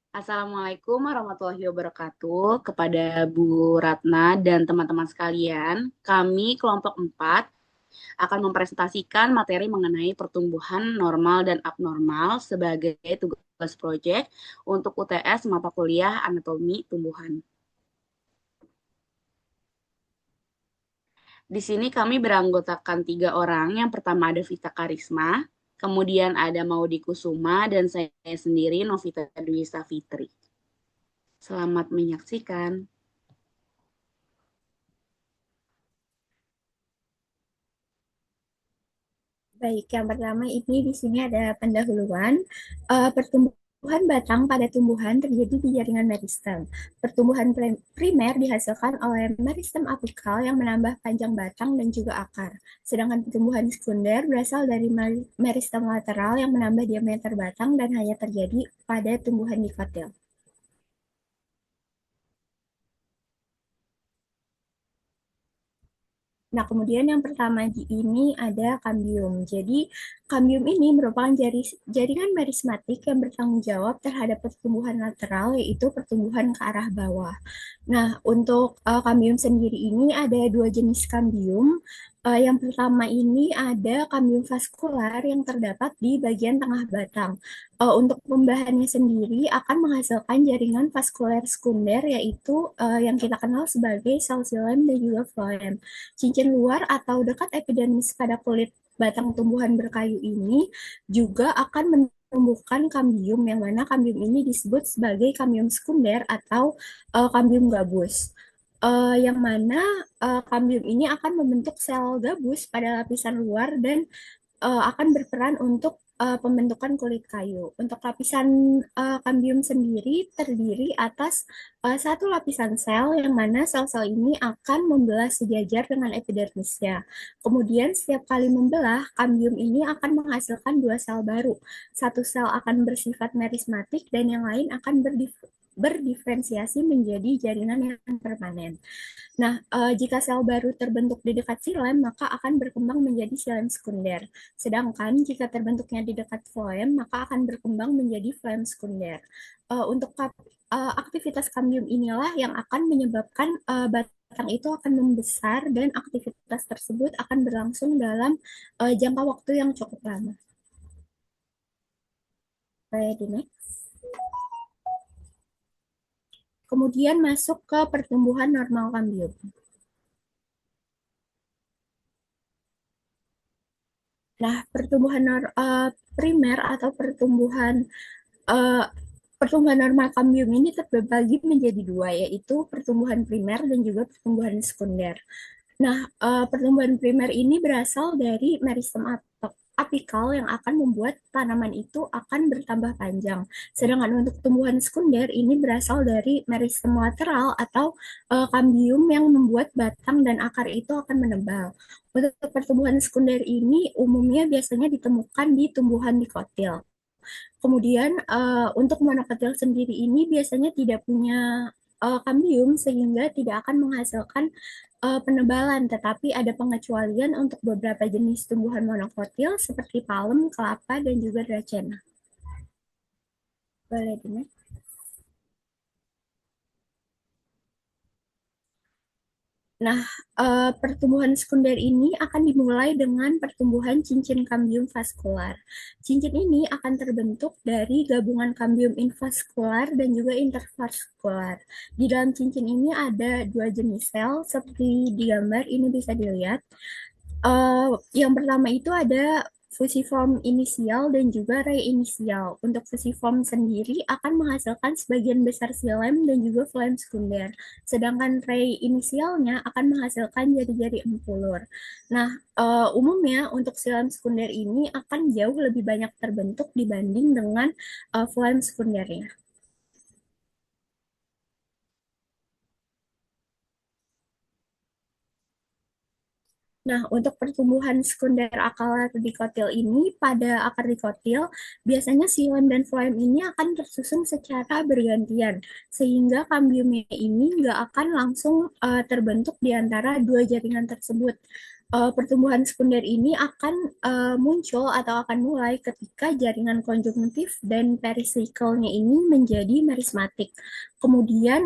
Assalamualaikum warahmatullahi wabarakatuh kepada Bu Ratna dan teman-teman sekalian. Kami kelompok 4 akan mempresentasikan materi mengenai pertumbuhan normal dan abnormal sebagai tugas proyek untuk UTS mata kuliah anatomi tumbuhan. Di sini kami beranggotakan 3 orang. Yang pertama ada Vita Karisma, kemudian ada Maudi Kusuma, dan saya sendiri Novita Dwi Safitri. Selamat menyaksikan. Baik, yang pertama ini di sini ada pendahuluan. Pertumbuhan batang pada tumbuhan terjadi di jaringan meristem. Pertumbuhan primer dihasilkan oleh meristem apikal yang menambah panjang batang dan juga akar. Sedangkan pertumbuhan sekunder berasal dari meristem lateral yang menambah diameter batang dan hanya terjadi pada tumbuhan dikotil. Nah, kemudian yang pertama di ini ada kambium. Jadi, kambium ini merupakan jaringan merismatik yang bertanggung jawab terhadap pertumbuhan lateral, yaitu pertumbuhan ke arah bawah. Nah, untuk kambium sendiri ini ada dua jenis kambium. Yang pertama ini ada kambium vaskular yang terdapat di bagian tengah batang. Untuk pembahannya sendiri akan menghasilkan jaringan vaskuler sekunder, yaitu yang kita kenal sebagai sel xilem dan juga floem. Cincin luar atau dekat epidermis pada kulit batang tumbuhan berkayu ini juga akan menumbuhkan kambium, yang mana kambium ini disebut sebagai kambium sekunder atau kambium gabus. Yang mana kambium ini akan membentuk sel gabus pada lapisan luar dan akan berperan untuk pembentukan kulit kayu. Untuk lapisan kambium sendiri terdiri atas satu lapisan sel yang mana sel-sel ini akan membelah sejajar dengan epidermisnya. Kemudian setiap kali membelah, kambium ini akan menghasilkan dua sel baru. Satu sel akan bersifat merismatik dan yang lain akan berdiferensiasi menjadi jaringan yang permanen. Nah, jika sel baru terbentuk di dekat xilem, maka akan berkembang menjadi xilem sekunder. Sedangkan jika terbentuknya di dekat floem, maka akan berkembang menjadi floem sekunder. Untuk aktivitas kambium inilah yang akan menyebabkan batang itu akan membesar dan aktivitas tersebut akan berlangsung dalam jangka waktu yang cukup lama. Baik, next. Kemudian masuk ke pertumbuhan normal kambium. Nah, pertumbuhan primer atau uh, pertumbuhan normal kambium ini terbagi menjadi dua, yaitu pertumbuhan primer dan juga pertumbuhan sekunder. Nah, pertumbuhan primer ini berasal dari meristem apikal yang akan membuat tanaman itu akan bertambah panjang. Sedangkan untuk tumbuhan sekunder ini berasal dari meristem lateral atau kambium yang membuat batang dan akar itu akan menebal. Untuk pertumbuhan sekunder ini umumnya biasanya ditemukan di tumbuhan dikotil. Kemudian untuk monokotil sendiri ini biasanya tidak punya kambium sehingga tidak akan menghasilkan penebalan, tetapi ada pengecualian untuk beberapa jenis tumbuhan monokotil seperti palem, kelapa, dan juga dracena. Boleh dengar? Nah, pertumbuhan sekunder ini akan dimulai dengan pertumbuhan cincin kambium vaskular. Cincin ini akan terbentuk dari gabungan kambium invaskular dan juga intervaskular. Di dalam cincin ini ada dua jenis sel, seperti di gambar ini bisa dilihat. Yang pertama itu ada fusiform inisial dan juga reinisial. Untuk fusiform sendiri akan menghasilkan sebagian besar xilem dan juga floem sekunder. Sedangkan reinisialnya akan menghasilkan jari-jari empulur. Nah, umumnya untuk xilem sekunder ini akan jauh lebih banyak terbentuk dibanding dengan floem sekundernya. Nah, untuk pertumbuhan sekunder akar dikotil ini, pada akar dikotil, biasanya xilem dan floem ini akan tersusun secara bergantian, sehingga kambiumnya ini nggak akan langsung terbentuk di antara dua jaringan tersebut. Pertumbuhan sekunder ini akan muncul atau akan mulai ketika jaringan konjungtif dan perisikkelnya ini menjadi merismatik. Kemudian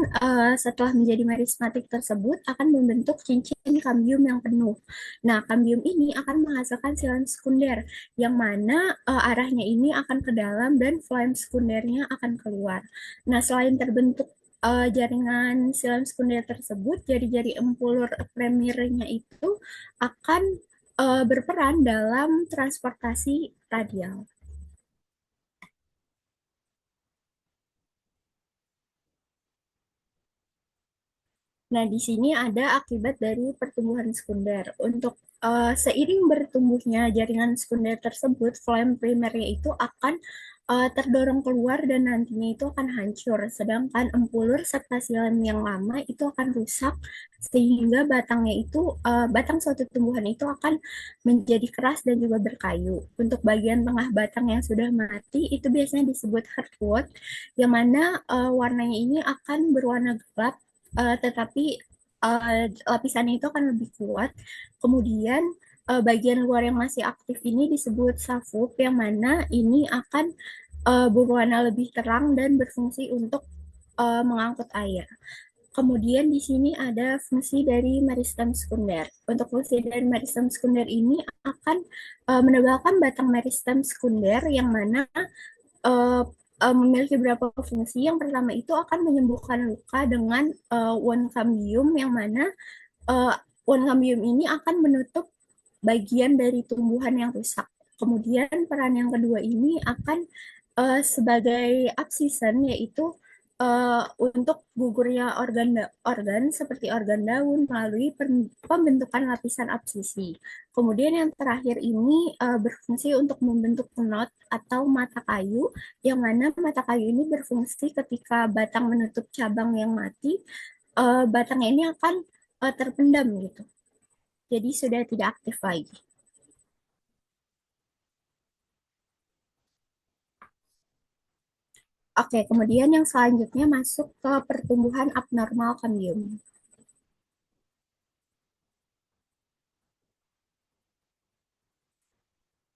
setelah menjadi merismatik tersebut akan membentuk cincin kambium yang penuh. Nah, kambium ini akan menghasilkan silan sekunder yang mana arahnya ini akan ke dalam dan floem sekundernya akan keluar. Nah, selain terbentuk jaringan silam sekunder tersebut, jari-jari empulur primernya itu akan berperan dalam transportasi radial. Nah, di sini ada akibat dari pertumbuhan sekunder. Untuk seiring bertumbuhnya jaringan sekunder tersebut, floem primernya itu akan terdorong keluar dan nantinya itu akan hancur. Sedangkan empulur serta silem yang lama itu akan rusak sehingga batangnya itu batang suatu tumbuhan itu akan menjadi keras dan juga berkayu. Untuk bagian tengah batang yang sudah mati itu biasanya disebut heartwood, yang mana warnanya ini akan berwarna gelap, tetapi lapisannya itu akan lebih kuat. Kemudian bagian luar yang masih aktif ini disebut safuk, yang mana ini akan berwarna lebih terang dan berfungsi untuk mengangkut air. Kemudian di sini ada fungsi dari meristem sekunder. Untuk fungsi dari meristem sekunder ini akan menebalkan batang meristem sekunder, yang mana uh, memiliki beberapa fungsi. Yang pertama itu akan menyembuhkan luka dengan wound cambium, yang mana uh, wound cambium ini akan menutup bagian dari tumbuhan yang rusak. Kemudian peran yang kedua ini akan sebagai abscison, yaitu untuk gugurnya organ seperti organ daun melalui pembentukan lapisan absisi. Kemudian yang terakhir ini berfungsi untuk membentuk knot atau mata kayu, yang mana mata kayu ini berfungsi ketika batang menutup cabang yang mati, batangnya ini akan terpendam gitu. Jadi sudah tidak aktif lagi. Oke, kemudian yang selanjutnya masuk ke pertumbuhan abnormal kambium.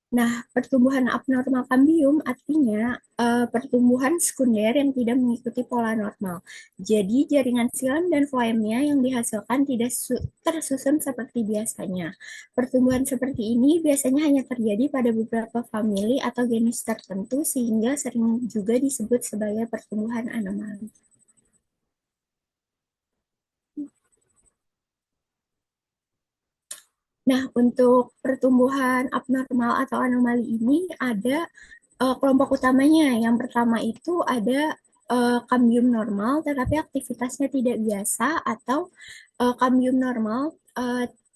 Nah, pertumbuhan abnormal kambium artinya pertumbuhan sekunder yang tidak mengikuti pola normal. Jadi, jaringan silam dan floemnya yang dihasilkan tidak tersusun seperti biasanya. Pertumbuhan seperti ini biasanya hanya terjadi pada beberapa famili atau genus tertentu, sehingga sering juga disebut sebagai pertumbuhan anomali. Nah, untuk pertumbuhan abnormal atau anomali ini ada kelompok utamanya. Yang pertama itu ada kambium normal, tetapi aktivitasnya tidak biasa, atau kambium normal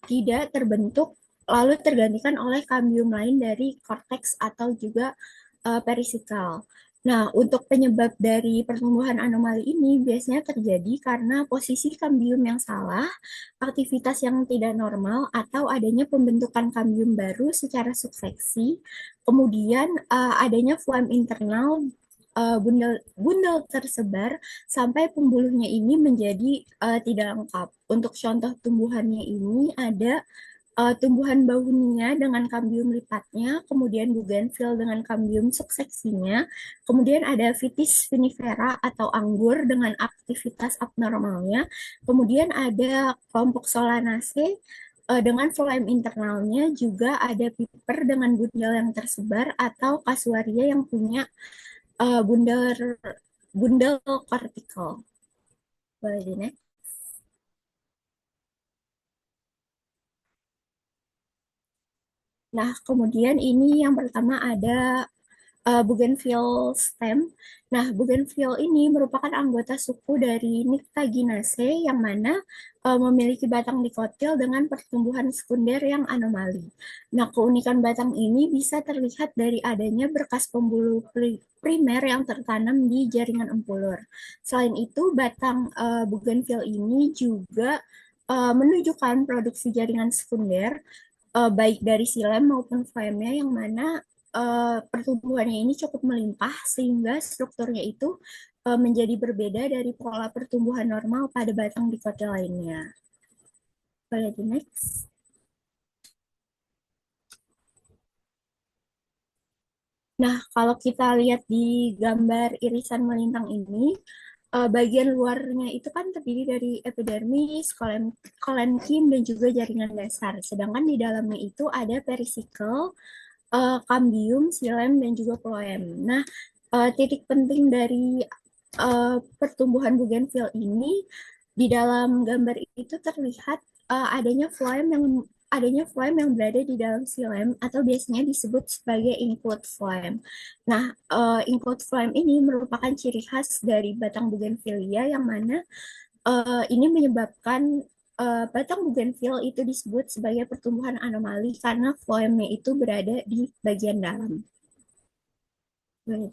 tidak terbentuk lalu tergantikan oleh kambium lain dari korteks atau juga perisikal. Nah, untuk penyebab dari pertumbuhan anomali ini biasanya terjadi karena posisi kambium yang salah, aktivitas yang tidak normal, atau adanya pembentukan kambium baru secara subseksi, kemudian adanya floem internal, bundel tersebar sampai pembuluhnya ini menjadi tidak lengkap. Untuk contoh tumbuhannya ini ada tumbuhan bahunia dengan kambium lipatnya, kemudian bougainville dengan kambium subseksinya, kemudian ada vitis vinifera atau anggur dengan aktivitas abnormalnya, kemudian ada kelompok Solanaceae dengan floem internalnya, juga ada piper dengan bundel yang tersebar, atau kasuaria yang punya bundel bundel kortikal. Boleh di next. Nah, kemudian ini yang pertama ada Bougainville stem. Nah, Bougainville ini merupakan anggota suku dari Nyctaginaceae, yang mana memiliki batang dikotil dengan pertumbuhan sekunder yang anomali. Nah, keunikan batang ini bisa terlihat dari adanya berkas pembuluh primer yang tertanam di jaringan empulur. Selain itu, batang Bougainville ini juga menunjukkan produksi jaringan sekunder baik dari silem maupun floemnya, yang mana pertumbuhannya ini cukup melimpah sehingga strukturnya itu menjadi berbeda dari pola pertumbuhan normal pada batang dikotil lainnya. Boleh di next. Nah, kalau kita lihat di gambar irisan melintang ini, bagian luarnya itu kan terdiri dari epidermis, kolenkim, dan juga jaringan dasar. Sedangkan di dalamnya itu ada perisikel, kambium, silem, dan juga floem. Nah, titik penting dari pertumbuhan bougainville ini di dalam gambar itu terlihat adanya floem yang berada di dalam silem atau biasanya disebut sebagai include floem. Nah, include floem ini merupakan ciri khas dari batang bougainvillea yang mana ini menyebabkan batang bougainville itu disebut sebagai pertumbuhan anomali karena floemnya itu berada di bagian dalam. Boleh.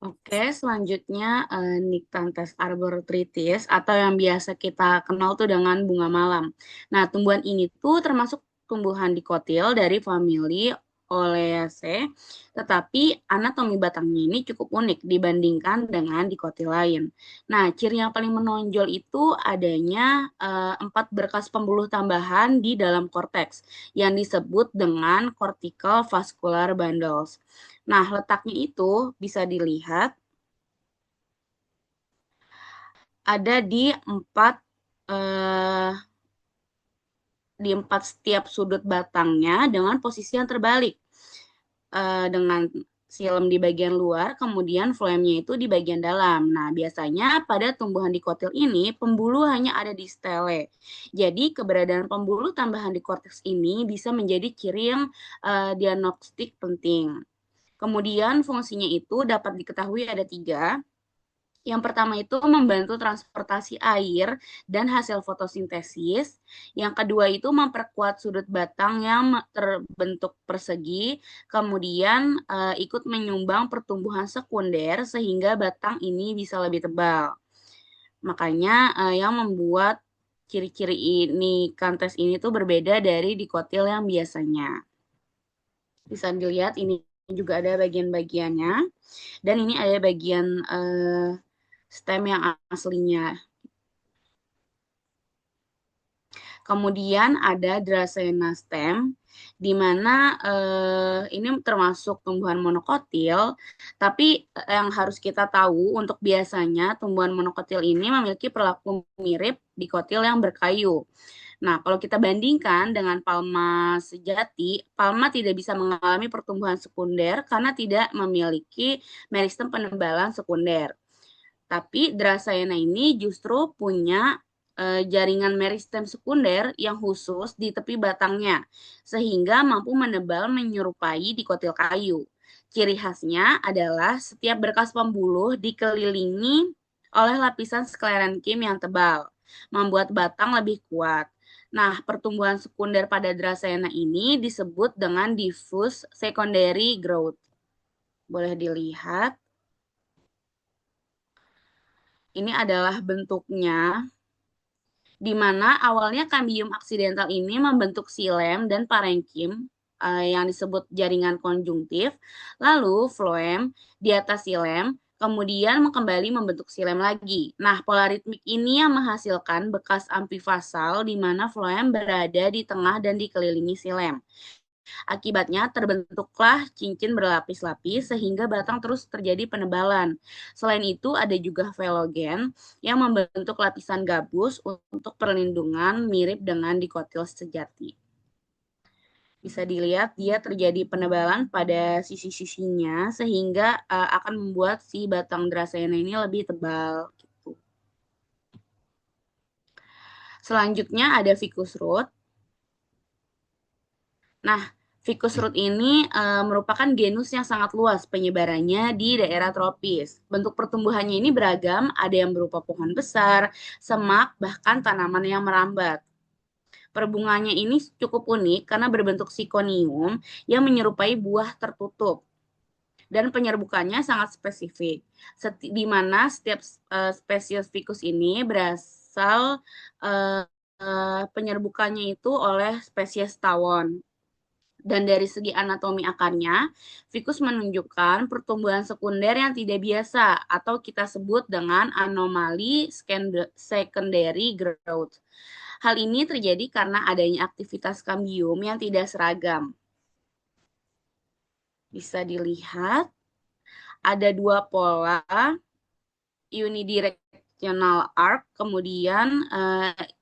Oke, selanjutnya Nyctanthus arboretritis atau yang biasa kita kenal tuh dengan bunga malam. Nah, tumbuhan ini tuh termasuk tumbuhan dikotil dari famili Oleaceae, tetapi anatomi batangnya ini cukup unik dibandingkan dengan dikotil lain. Nah, ciri yang paling menonjol itu adanya 4 berkas pembuluh tambahan di dalam korteks yang disebut dengan cortical vascular bundles. Nah, letaknya itu bisa dilihat ada eh, di empat setiap sudut batangnya dengan posisi yang terbalik. Dengan silem di bagian luar, kemudian floemnya itu di bagian dalam. Nah, biasanya pada tumbuhan dikotil ini, pembuluh hanya ada di stele. Jadi, keberadaan pembuluh tambahan di korteks ini bisa menjadi ciri yang diagnostik penting. Kemudian, fungsinya itu dapat diketahui ada 3. Yang pertama itu membantu transportasi air dan hasil fotosintesis. Yang kedua itu memperkuat sudut batang yang terbentuk persegi. Kemudian ikut menyumbang pertumbuhan sekunder sehingga batang ini bisa lebih tebal. Makanya yang membuat ciri-ciri ini kantes ini tuh berbeda dari dikotil yang biasanya. Bisa dilihat ini juga ada bagian-bagiannya. Dan ini ada bagian stem yang aslinya. Kemudian ada Dracena stem, di mana ini termasuk tumbuhan monokotil, tapi yang harus kita tahu untuk biasanya tumbuhan monokotil ini memiliki perilaku mirip dikotil yang berkayu. Nah, kalau kita bandingkan dengan palma sejati, palma tidak bisa mengalami pertumbuhan sekunder karena tidak memiliki meristem penebalan sekunder. Tapi Dracena ini justru punya jaringan meristem sekunder yang khusus di tepi batangnya, sehingga mampu menebal menyerupai dikotil kayu. Ciri khasnya adalah setiap berkas pembuluh dikelilingi oleh lapisan sklerenkim yang tebal, membuat batang lebih kuat. Nah, pertumbuhan sekunder pada Dracena ini disebut dengan diffuse secondary growth. Boleh dilihat. Ini adalah bentuknya, di mana awalnya kambium aksidental ini membentuk silem dan parenkim yang disebut jaringan konjungtif, lalu floem di atas silem, kemudian kembali membentuk silem lagi. Nah, polaritmik ini yang menghasilkan bekas amfifasal di mana floem berada di tengah dan dikelilingi silem. Akibatnya terbentuklah cincin berlapis-lapis sehingga batang terus terjadi penebalan. Selain itu ada juga velogen yang membentuk lapisan gabus untuk perlindungan mirip dengan dikotil sejati. Bisa dilihat dia terjadi penebalan pada sisi-sisinya sehingga akan membuat si batang Dracena ini lebih tebal gitu. Selanjutnya ada ficus root. Nah, ficus root ini merupakan genus yang sangat luas penyebarannya di daerah tropis. Bentuk pertumbuhannya ini beragam, ada yang berupa pohon besar, semak, bahkan tanaman yang merambat. Perbunganya ini cukup unik karena berbentuk sikonium yang menyerupai buah tertutup. Dan penyerbukannya sangat spesifik, di mana setiap spesies ficus ini berasal penyerbukannya itu oleh spesies tawon. Dan dari segi anatomi akarnya, ficus menunjukkan pertumbuhan sekunder yang tidak biasa atau kita sebut dengan anomali secondary growth. Hal ini terjadi karena adanya aktivitas kambium yang tidak seragam. Bisa dilihat, ada dua pola unidirectional arc, kemudian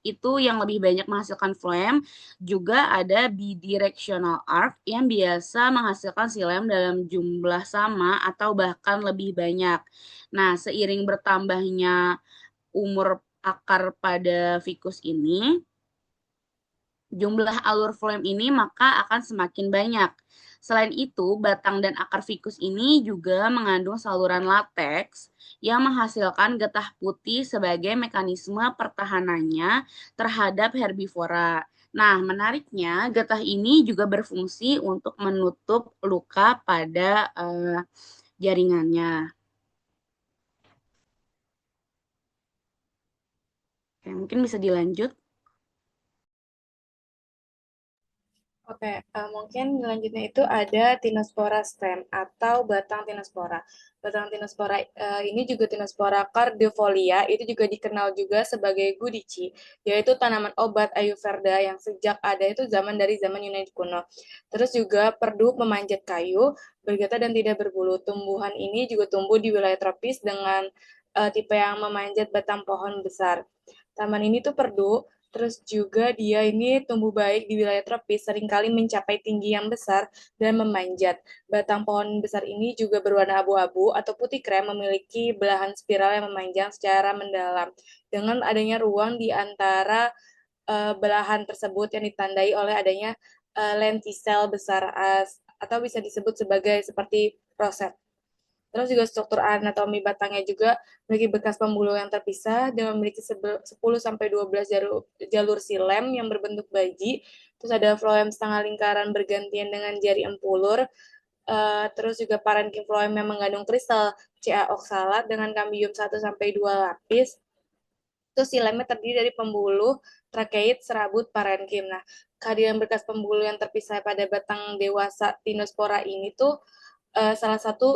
itu yang lebih banyak menghasilkan phloem, juga ada bidirectional arc yang biasa menghasilkan xilem dalam jumlah sama atau bahkan lebih banyak. Nah, seiring bertambahnya umur akar pada fikus ini, jumlah alur phloem ini maka akan semakin banyak. Selain itu, batang dan akar fikus ini juga mengandung saluran lateks yang menghasilkan getah putih sebagai mekanisme pertahanannya terhadap herbivora. Nah, menariknya, getah ini juga berfungsi untuk menutup luka pada jaringannya. Oke, mungkin bisa dilanjut. Oke, mungkin selanjutnya itu ada Tinospora stem atau batang Tinospora. Batang Tinospora ini juga Tinospora cardifolia, itu juga dikenal juga sebagai gudici, yaitu tanaman obat Ayurveda yang sejak ada itu dari zaman Yunani kuno. Terus juga perdu memanjat kayu, bergetah dan tidak berbulu. Tumbuhan ini juga tumbuh di wilayah tropis dengan tipe yang memanjat batang pohon besar. Taman ini tuh perdu. Terus juga dia ini tumbuh baik di wilayah tropis, seringkali mencapai tinggi yang besar dan memanjat. Batang pohon besar ini juga berwarna abu-abu atau putih krem, memiliki belahan spiral yang memanjang secara mendalam. Dengan adanya ruang di antara belahan tersebut yang ditandai oleh adanya lentisel besar atau bisa disebut sebagai seperti roset. Terus juga struktur anatomi batangnya juga memiliki bekas pembuluh yang terpisah dengan memiliki 10-12 jalur silem yang berbentuk baji. Terus ada phloem setengah lingkaran bergantian dengan jari empulur. Terus juga parenkim phloem yang mengandung kristal Ca oksalat dengan kambium 1-2 lapis. Terus silemnya terdiri dari pembuluh, trakeit, serabut, parenkim. Nah, kehadiran bekas pembuluh yang terpisah pada batang dewasa Tinospora ini tuh salah satu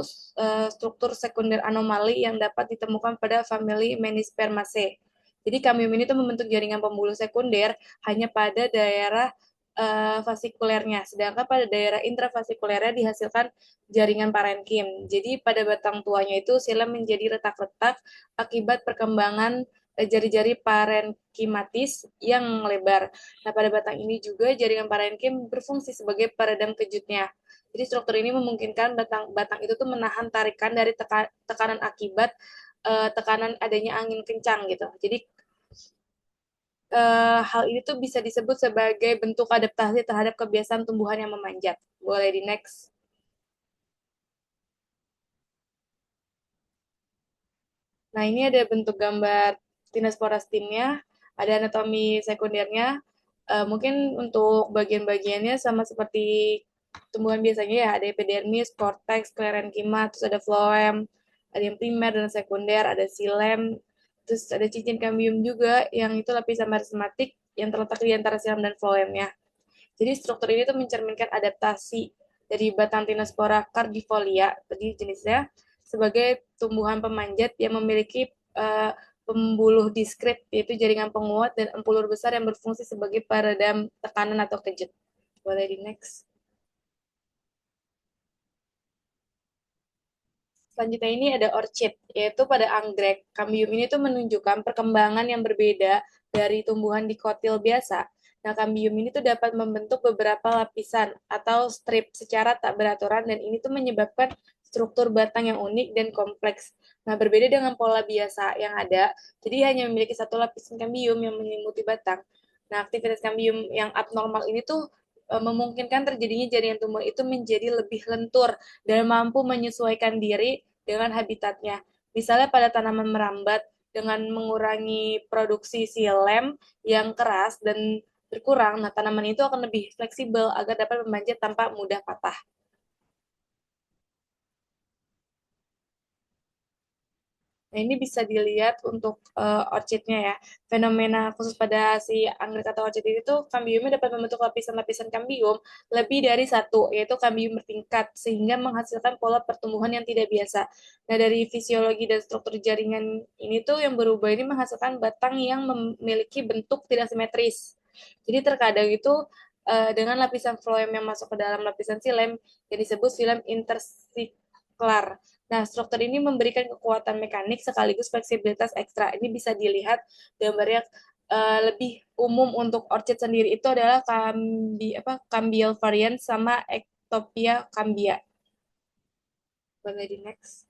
struktur sekunder anomali yang dapat ditemukan pada famili Menispermaceae. Jadi kambium ini tuh membentuk jaringan pembuluh sekunder hanya pada daerah fasikulernya, sedangkan pada daerah intrafasikulernya dihasilkan jaringan parenkim. Jadi pada batang tuanya itu silem menjadi retak-retak akibat perkembangan jari-jari parenkimatis yang lebar. Nah, pada batang ini juga jaringan parenkim berfungsi sebagai peredam kejutnya. Jadi struktur ini memungkinkan batang itu tuh menahan tarikan dari tekanan akibat tekanan adanya angin kencang gitu. Jadi hal ini tuh bisa disebut sebagai bentuk adaptasi terhadap kebiasaan tumbuhan yang memanjat. Boleh di next. Nah, ini ada bentuk gambar Tinospora stemnya, ada anatomi sekundernya. Mungkin untuk bagian-bagiannya sama seperti tumbuhan biasanya ya, ada epidermis, cortex, sclerenchyma, terus ada phloem, ada yang primer dan sekunder, ada xilem, terus ada cincin kambium juga yang itu lapisan merismatik yang terletak di antara xilem dan phloemnya. Jadi struktur ini tuh mencerminkan adaptasi dari batang Tinospora cardifolia, tadi jenisnya, sebagai tumbuhan pemanjat yang memiliki pembuluh diskret, yaitu jaringan penguat dan empulur besar yang berfungsi sebagai peredam tekanan atau kejut. Boleh di next. Selanjutnya ini ada orchid, yaitu pada anggrek. Kambium ini tuh menunjukkan perkembangan yang berbeda dari tumbuhan dikotil biasa. Nah, kambium ini tuh dapat membentuk beberapa lapisan atau strip secara tak beraturan dan ini tuh menyebabkan struktur batang yang unik dan kompleks. Nah, berbeda dengan pola biasa yang ada, jadi hanya memiliki satu lapisan kambium yang menyelimuti batang. Nah, aktivitas kambium yang abnormal ini tuh memungkinkan terjadinya jaringan tumbuh itu menjadi lebih lentur dan mampu menyesuaikan diri dengan habitatnya. Misalnya pada tanaman merambat dengan mengurangi produksi silem yang keras dan berkurang, nah tanaman itu akan lebih fleksibel agar dapat memanjat tanpa mudah patah. Nah, ini bisa dilihat untuk orchidnya ya. Fenomena khusus pada si anggrek atau orchid ini tuh kambiumnya dapat membentuk lapisan-lapisan kambium lebih dari satu, yaitu kambium bertingkat, sehingga menghasilkan pola pertumbuhan yang tidak biasa. Nah, dari fisiologi dan struktur jaringan ini tuh yang berubah ini menghasilkan batang yang memiliki bentuk tidak simetris. Jadi terkadang itu dengan lapisan floem yang masuk ke dalam lapisan silem yang disebut silem intersiklar. Nah, struktur ini memberikan kekuatan mekanik sekaligus fleksibilitas ekstra. Ini bisa dilihat gambarnya lebih umum untuk orchid sendiri itu adalah cambial variant sama Ectopia cambia. Boleh di next.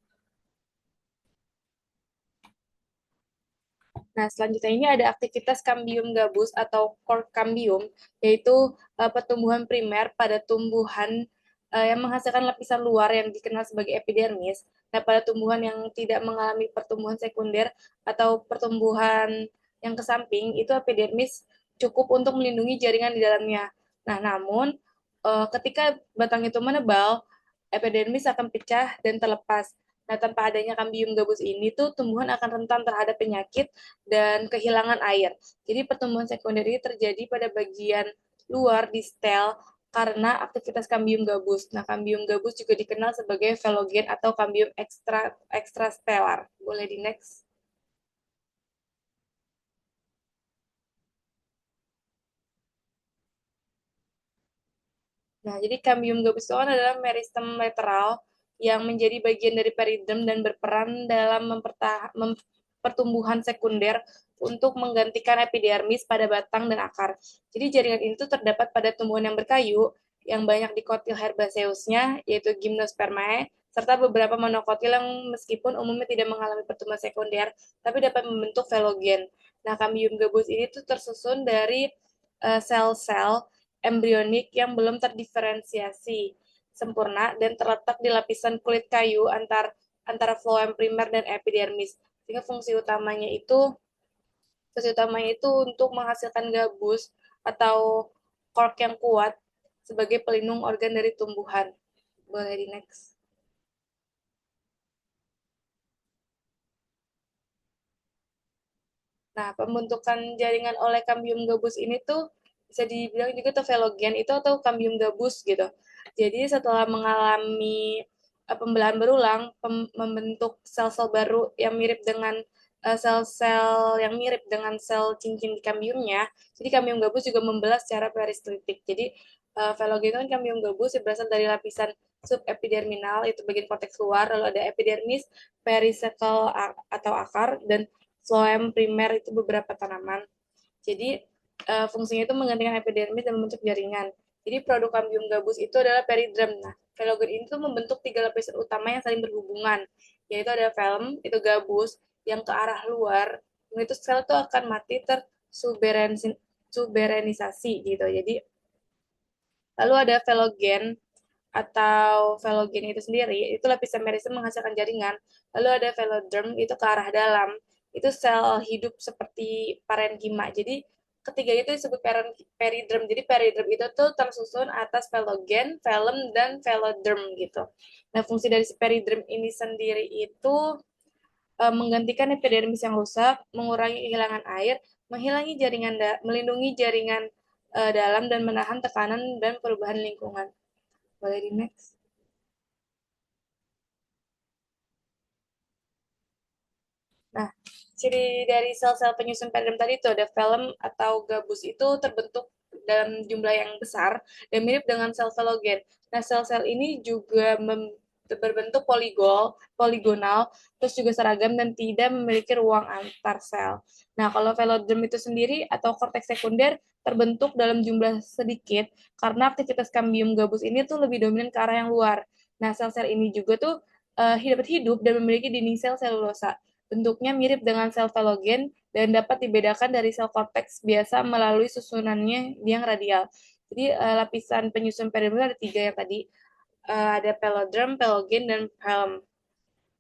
Nah, selanjutnya ini ada aktivitas cambium gabus atau cork cambium, yaitu pertumbuhan primer pada tumbuhan yang menghasilkan lapisan luar yang dikenal sebagai epidermis. Nah, pada tumbuhan yang tidak mengalami pertumbuhan sekunder atau pertumbuhan yang ke samping, itu epidermis cukup untuk melindungi jaringan di dalamnya. Nah, namun ketika batang itu menebal, epidermis akan pecah dan terlepas. Nah, tanpa adanya cambium gabus ini tuh tumbuhan akan rentan terhadap penyakit dan kehilangan air. Jadi pertumbuhan sekunder ini terjadi pada bagian luar di stel karena aktivitas cambium gabus. Nah, cambium gabus juga dikenal sebagai velogen atau cambium ekstrastelar. Boleh di next. Nah, jadi cambium gabus itu kan adalah meristem lateral yang menjadi bagian dari peridrem dan berperan dalam pertumbuhan sekunder untuk menggantikan epidermis pada batang dan akar. Jadi jaringan ini tuh terdapat pada tumbuhan yang berkayu yang banyak dikotil herbaceusnya, yaitu Gymnospermae, serta beberapa monokotil yang meskipun umumnya tidak mengalami pertumbuhan sekunder, tapi dapat membentuk velogen. Nah, cambium gabus ini tuh tersusun dari sel-sel embrionik yang belum terdiferensiasi sempurna dan terletak di lapisan kulit kayu antara floem primer dan epidermis. Sehingga fungsi utamanya itu untuk menghasilkan gabus atau cork yang kuat sebagai pelindung organ dari tumbuhan. Boleh di next. Nah, pembentukan jaringan oleh cambium gabus ini tuh bisa dibilang juga tuh velogen itu atau cambium gabus gitu. Jadi setelah mengalami pembelahan berulang, membentuk sel-sel baru yang mirip dengan sel-sel yang mirip dengan sel cincin di kambiumnya. Jadi cambium gabus juga membelah secara peristaltik. Jadi velogen itu kan cambium gabus berasal dari lapisan subepiderminal itu bagian korteks luar, lalu ada epidermis, perisekal atau akar, dan floem primer itu beberapa tanaman. Jadi fungsinya itu menggantikan epidermis dan membentuk jaringan. Jadi produk cambium gabus itu adalah peridrem. Nah, velogen ini tuh membentuk tiga lapisan utama yang saling berhubungan, yaitu ada velum, itu gabus, yang ke arah luar, dan itu sel itu akan mati tersuberenisasi gitu. Jadi, lalu ada velogen atau velogen itu sendiri, itu lapisan merisem menghasilkan jaringan. Lalu ada veloderm, itu ke arah dalam. Itu sel hidup seperti parenkima. Jadi ketiga itu disebut peridrem. Jadi peridrem itu tuh tersusun atas velogen, velum, dan veloderm gitu. Nah, fungsi dari si peridrem ini sendiri itu menggantikan epidermis yang rusak, mengurangi kehilangan air, melindungi jaringan dalam, dan menahan tekanan dan perubahan lingkungan. Boleh di next. Nah, ciri dari sel-sel penyusun peridrem tadi itu ada velum atau gabus itu terbentuk dalam jumlah yang besar dan mirip dengan sel velogen. Nah, sel-sel ini juga berbentuk poligonal, terus juga seragam dan tidak memiliki ruang antar sel. Nah, kalau velodrem itu sendiri atau korteks sekunder terbentuk dalam jumlah sedikit karena aktivitas kambium gabus ini tuh lebih dominan ke arah yang luar. Nah, sel-sel ini juga tuh dapat hidup dan memiliki dinding sel selulosa. Bentuknya mirip dengan sel velogen dan dapat dibedakan dari sel korteks biasa melalui susunannya yang radial. Jadi lapisan penyusun perimer ada tiga yang tadi, ada pelodrem, pelogen, dan velum.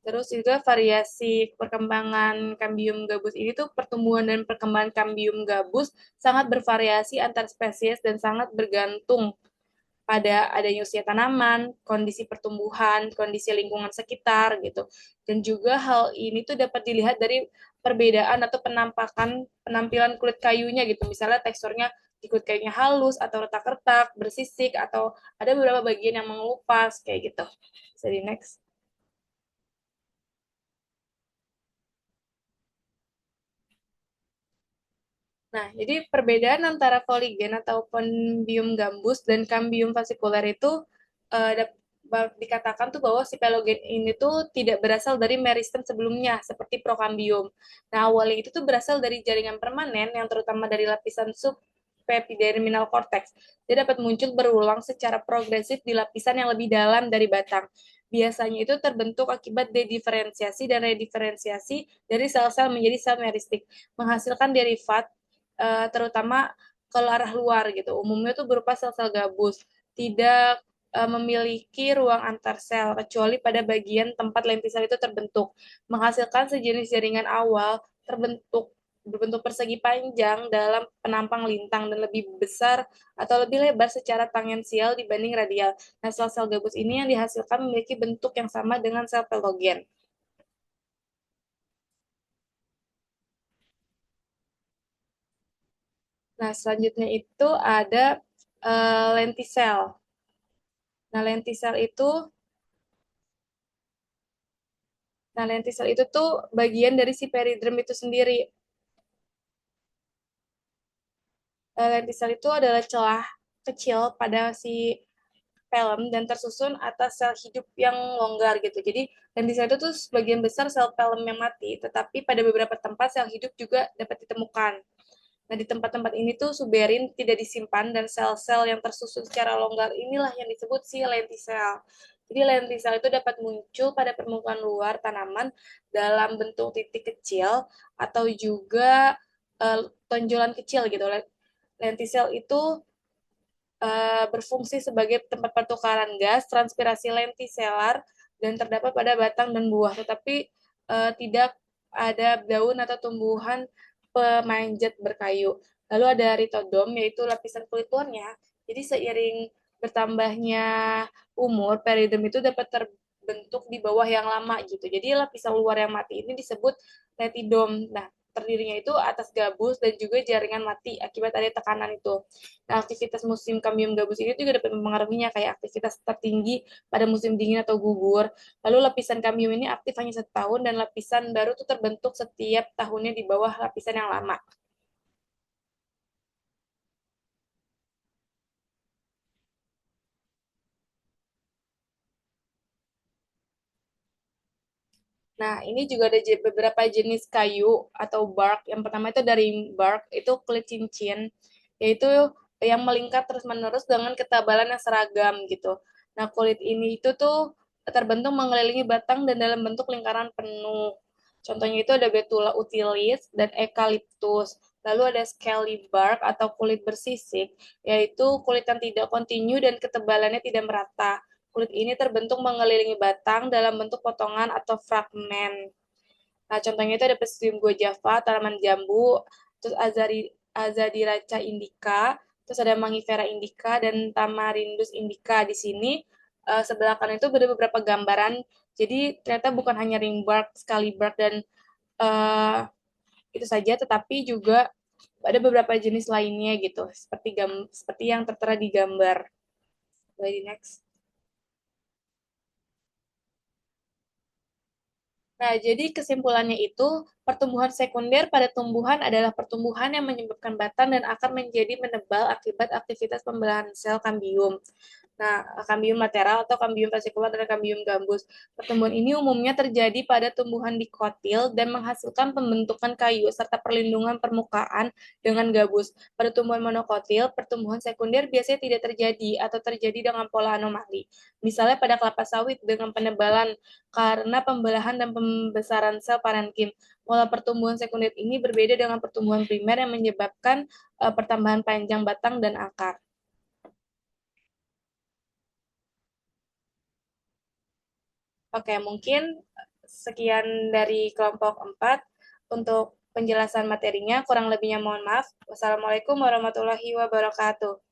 Terus juga variasi perkembangan cambium gabus ini tuh pertumbuhan dan perkembangan cambium gabus sangat bervariasi antar spesies dan sangat bergantung pada adanya usia tanaman, kondisi pertumbuhan, kondisi lingkungan sekitar gitu. Dan juga hal ini tuh dapat dilihat dari perbedaan atau penampilan kulit kayunya gitu. Misalnya teksturnya di kulit kayunya halus atau retak-retak, bersisik atau ada beberapa bagian yang mengelupas kayak gitu. Jadi next. Nah, jadi perbedaan antara koligen atau Conbium gambus dan Cambium fascicular itu dikatakan tuh bahwa si pelogen ini tuh tidak berasal dari meristem sebelumnya seperti Procambium. Nah, awalnya itu tuh berasal dari jaringan permanen yang terutama dari lapisan subepiderminal cortex. Dia dapat muncul berulang secara progresif di lapisan yang lebih dalam dari batang. Biasanya itu terbentuk akibat dediferensiasi dan rediferensiasi dari sel-sel menjadi sel meristik, menghasilkan derivat terutama ke arah luar gitu. Umumnya tuh berupa sel-sel gabus, tidak memiliki ruang antar sel kecuali pada bagian tempat lentisel itu terbentuk, menghasilkan sejenis jaringan awal berbentuk persegi panjang dalam penampang lintang dan lebih besar atau lebih lebar secara tangensial dibanding radial. Nah, sel-sel gabus ini yang dihasilkan memiliki bentuk yang sama dengan sel pelogen. Nah, selanjutnya itu ada lentisel. Nah, lentisel itu tuh bagian dari si peridrem itu sendiri. Lentisel itu adalah celah kecil pada si film dan tersusun atas sel hidup yang longgar gitu. Jadi lentisel itu tuh sebagian besar sel film yang mati, tetapi pada beberapa tempat sel hidup juga dapat ditemukan. Nah, di tempat-tempat ini tuh suberin tidak disimpan dan sel-sel yang tersusun secara longgar inilah yang disebut si lentisel. Jadi lentisel itu dapat muncul pada permukaan luar tanaman dalam bentuk titik kecil atau juga tonjolan kecil gitu. Lentisel itu berfungsi sebagai tempat pertukaran gas, transpirasi lentiselar, dan terdapat pada batang dan buah, tetapi tidak ada daun atau tumbuhan pemanjat berkayu. Lalu ada ritodom, yaitu lapisan kulit luarnya. Jadi seiring bertambahnya umur, peridom itu dapat terbentuk di bawah yang lama gitu. Jadi lapisan luar yang mati ini disebut letidom. Nah, terdirinya itu atas gabus dan juga jaringan mati akibat ada tekanan itu. Nah, aktivitas musim kambium gabus ini juga dapat mempengaruhinya kayak aktivitas tertinggi pada musim dingin atau gugur. Lalu lapisan kambium ini aktif hanya setahun dan lapisan baru itu terbentuk setiap tahunnya di bawah lapisan yang lama. Nah, ini juga ada beberapa jenis kayu atau bark. Yang pertama itu dari bark, itu kulit cincin, yaitu yang melingkar terus-menerus dengan ketabalan yang seragam gitu. Nah, kulit ini itu tuh terbentuk mengelilingi batang dan dalam bentuk lingkaran penuh. Contohnya itu ada Betula utilis dan Eucalyptus. Lalu ada scaly bark atau kulit bersisik, yaitu kulit yang tidak kontinu dan ketebalannya tidak merata. Kulit ini terbentuk mengelilingi batang dalam bentuk potongan atau fragmen. Nah, contohnya itu ada Psidium guajava, tanaman jambu, terus Azadiraca indica, terus ada Mangifera indica dan Tamarindus indica. Di sini sebelah kanan itu ada beberapa gambaran. Jadi ternyata bukan hanya ringbark, scalybark dan uh, itu saja, tetapi juga ada beberapa jenis lainnya gitu, seperti yang tertera di gambar. Jadi next. Nah, jadi kesimpulannya itu, pertumbuhan sekunder pada tumbuhan adalah pertumbuhan yang menyebabkan batang dan akar menjadi menebal akibat aktivitas pembelahan sel kambium. Nah, kambium lateral atau kambium fascikular dan kambium gambus. Pertumbuhan ini umumnya terjadi pada tumbuhan dikotil dan menghasilkan pembentukan kayu serta perlindungan permukaan dengan gabus. Pada tumbuhan monokotil, pertumbuhan sekunder biasanya tidak terjadi atau terjadi dengan pola anomali. Misalnya pada kelapa sawit dengan penebalan karena pembelahan dan pembesaran sel parenkim. Pola pertumbuhan sekunder ini berbeda dengan pertumbuhan primer yang menyebabkan pertambahan panjang batang dan akar. Oke, mungkin sekian dari kelompok 4 untuk penjelasan materinya. Kurang lebihnya mohon maaf. Wassalamualaikum warahmatullahi wabarakatuh.